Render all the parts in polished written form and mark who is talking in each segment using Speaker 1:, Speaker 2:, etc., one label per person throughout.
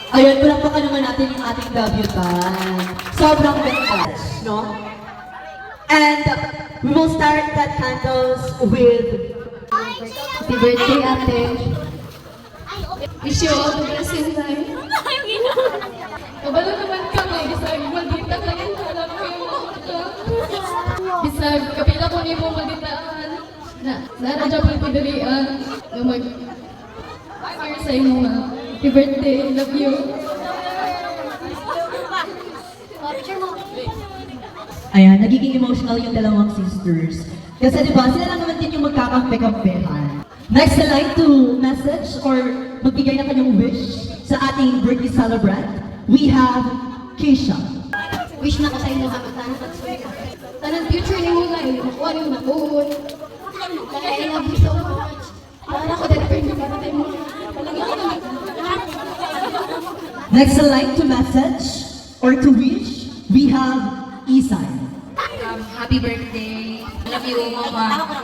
Speaker 1: Ayun, palakpakan naman natin yung ating debutant. Sobrang ganda, no? And we will start that candles with
Speaker 2: Happy birthday, ate. Wish you all the best in life. Kabalo naman kami, bisag maldita ka rin, alam ko yung mga bisag kapila ko ni mo malditaan. Naradya po pagdalian na mag-share sa imo nga. Happy birthday, love you.
Speaker 1: Ayan, nagiging emotional yung dalawang sisters. Kasi diba, sila lang naman din yung magkakampe-kampehan. Next na like to message or magbigay ng kanyang wish sa ating birthday celebrant, we have Keisha.
Speaker 2: Wish na ko sa inyo ha, tanang future ni mo lang, makuha niyo na buhon. I love you so much. Para ko dahil friend ka na mo.
Speaker 1: Next na like to message or to wish, we have Isay.
Speaker 2: Happy birthday. Love you, Mama.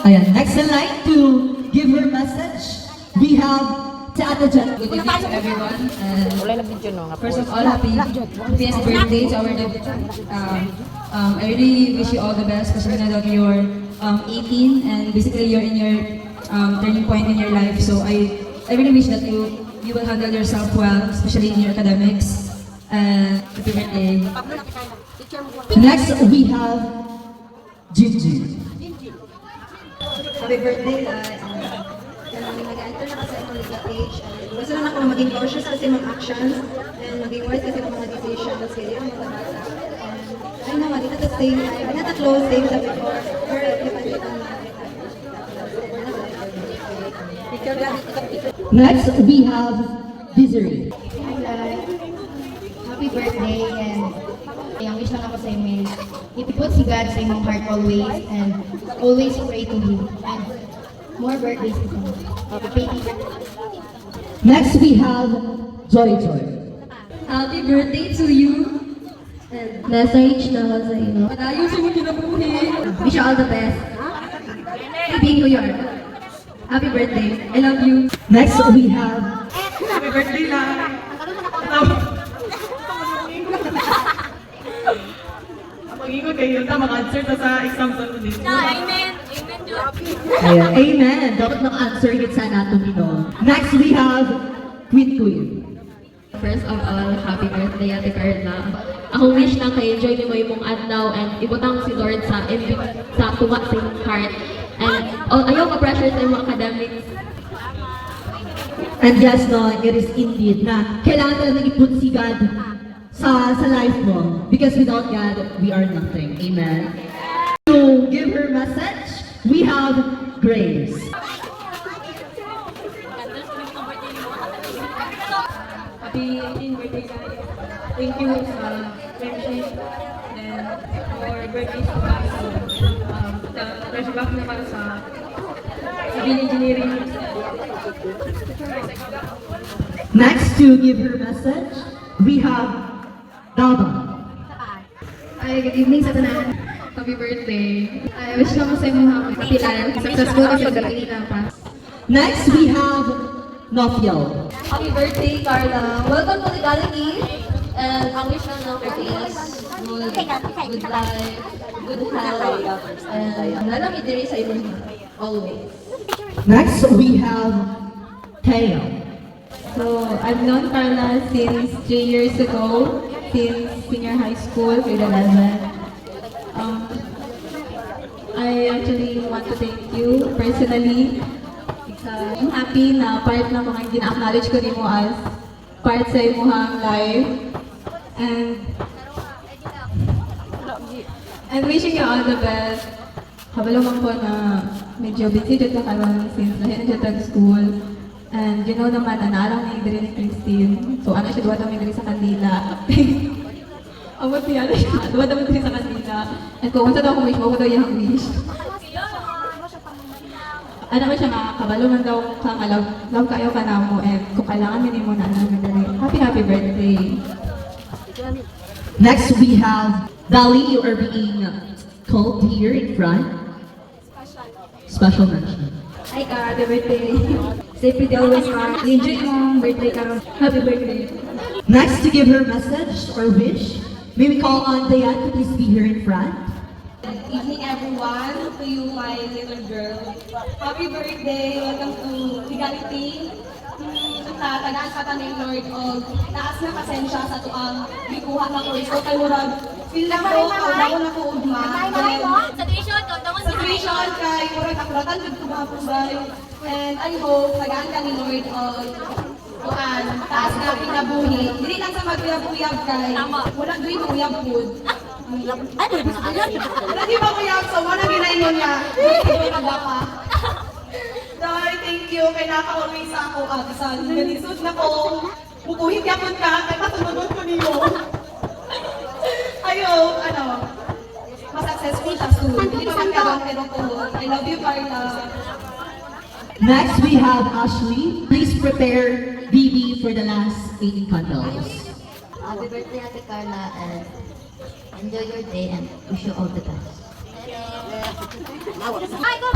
Speaker 1: Ayan, next na like to give her message, we have Ate Jen.
Speaker 3: Good evening to everyone. First of all, happiest birthday to our debutant. I really wish you all the best, especially now that you're 18 and basically you're in your turning point in your life. So I really wish that you will handle yourself well, especially in your academics. Happy birthday.
Speaker 1: Next, we have Gigi.
Speaker 4: Happy birthday, nag-enter na kasi ako sa page. Gusto lang ako maging cautious kasi mga actions and maging wise kasi mga decisions kasi yung mga bata. And I know, dito at the same time, not at close same sa before, pero
Speaker 1: Next, we have Desiree.
Speaker 2: Happy birthday and yung wish lang ako sa inyo is ipiput si God sa imong heart always and always pray to Him and more birthdays to come. Happy birthday.
Speaker 1: Next, we have Joy Joy.
Speaker 3: Happy birthday to you. And
Speaker 2: Message na ako sa inyo.
Speaker 3: padayon sa mga kinabuhi.
Speaker 2: Wish you all the best. Being who you are. Happy birthday. I love you.
Speaker 1: Next, we have
Speaker 5: Happy birthday lang. Pag-ikot kayo, mag-answer ta sa exam sa lunes.
Speaker 1: Ayan. Amen. Dapat mag-answer it sa anatomy, no? Next, we have Queen.
Speaker 6: First of all, happy birthday, Ate Carla. Ako wish lang kay enjoy mo yung mong adlaw and ibutang si Lord sa tuwa sa iyong heart. And ayaw ka-pressure sa iyong academics.
Speaker 1: And yes, no, it is indeed na kailangan talaga iput si God sa life mo. Because without God, we are nothing. Amen. To give her message, we have Grace.
Speaker 3: Happy 18th birthday, guys. Thank you sa friendship and for birthday sa paso. Friendship ako na para sa civil engineering.
Speaker 1: Next, to give her message, we have Daba.
Speaker 2: Ay, good evening sa tanan. Happy birthday. I wish lang ko sa inyo happy life. Successful ka sa pagkakita pa.
Speaker 1: Next, we have Nofiel.
Speaker 6: Happy birthday, Carla. Welcome to Legality. And ang wish lang ng is good life, good health, and lalamig diri sa iyong always.
Speaker 1: Next, we have Teo.
Speaker 3: So, I've known Carla since 3 years ago, since senior high school, grade 11. I actually want to thank you personally. I'm happy na part na mga gina-acknowledge ko din mo as part sa imuhang life. And wishing you all the best. Kabalo man po na medyo busy dito karon since nahin na dito school. And you know naman na naarang na diri ni Christine. So ano siya duwa namin diri sa Kandila. Amot niya na siya. Duwa naman diri sa Kandila. And kung unsa daw akong wish mo, ko daw yung wish. Ano ko siya nga, kabalo man daw kang love kayo ka na mo. And kung kailangan yun mo na namin diri. Happy birthday.
Speaker 1: Next, we have Dali. You are being called here in front. Special mention.
Speaker 3: Hi, Ka. Happy birthday. Stay pretty always, enjoy mo birthday ka. Happy birthday.
Speaker 1: Next, to give her message or wish, may we call on Diane to please be here in front.
Speaker 4: Good evening, everyone. To you, my little girl. Happy birthday. Welcome to Legality. Tagaan ka ta ni Lord o taas na pasensya sa tuang bikuha na ko. So, kay Murag, feel na ko, ako na ko ugma.
Speaker 2: Sa
Speaker 4: Situation kay Murag, akuratan good ko mga pusay. And I hope, tagaan ka ni Lord o tuan, taas na pinabuhi. Dili lang sa maguyab-uyab kay, wala do'y mauyab food. Wala di ba uyab, so wala ginayon niya. Hindi ko pa. Dahil thank you kay naka-always ako bisan nalisod na ko. Bukuhin yapon ka kay patulunod ko niyo. Ayo, ma-successful ta soon. Hindi pa man karon pero ko. I love you, Carla.
Speaker 1: Next, we have Ashley. Please prepare Bibi for the last 18 candles.
Speaker 7: Happy birthday, Ate Carla, and enjoy your day and wish you all the best.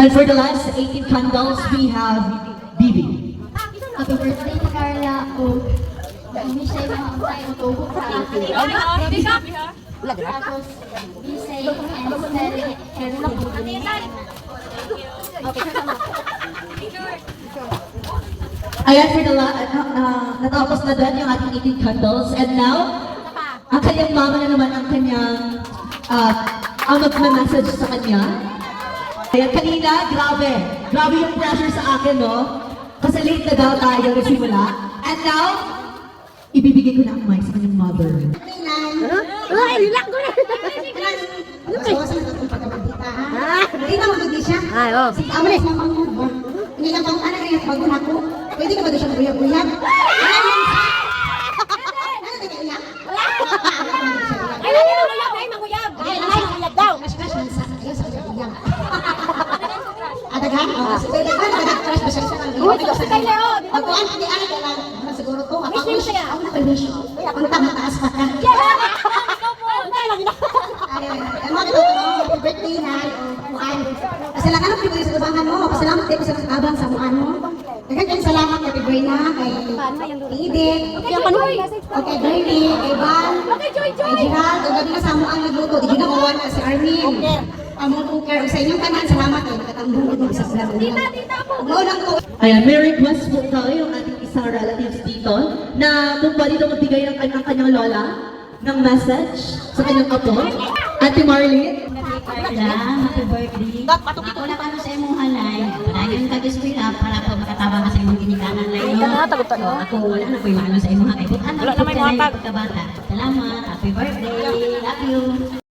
Speaker 1: And for the last 18 candles, we have Bibi.
Speaker 7: Happy birthday, Ate Carla. Wish sa'yo mga tayo matubog sa atin. Tapos, be safe and very healthy.
Speaker 1: Ayan, for the natapos na din yung ating 18 candles. And now, ang kanyang mama na naman ang kanyang, ang magme-message sa kanya. Ayan, kanina, grabe. Grabe yung pressure sa akin, no? Kasi late na daw tayo nagsimula. And now, ibibigay ko na ang mic sa kanyang mother.
Speaker 4: Bawasan na itong pagkabagita, ha? Hindi na magagdi siya. Ay, oh. Sige, amalis na mga Inilang taong anak na yung bago na ako. Pwede ka ba doon siya mag-uyab-uyab? Adagan? Pwede ka nag-crush ba siya sa kanya? Pagkuhan, hindi anak ka lang. Siguro to. Ako na kayo wish. Ang tama-taas pa ka. Happy birthday na. Kasalanan ang pibigay sa gabangan mo. Pasalamat kayo sa kabang sa muan mo. Kaya salamat kay Biboy na, kay Edith, kay Bernie, kay Val, kay Gerald, o gabi na sa muan nagluto. Di yun nakuha na si Armin. Among cooker. Sa inyong tanan, salamat kayo. Nakatambong ito sa vlog nila. Mag-ulang ko.
Speaker 1: Ayan, may request po tayo yung ating isang relatives dito na kung pwede daw magbigay ng kanyang lola ng message sa kanyang apo. Ate Marlene.
Speaker 7: Carla, happy birthday. Ako na paano sa imong halay. Parayon kag-eskwela para po makatabang ka sa imong ginikanan layo. Ako wala na po yung ano sa imong halay. But ano, pagkabata. Salamat, happy birthday. Love you.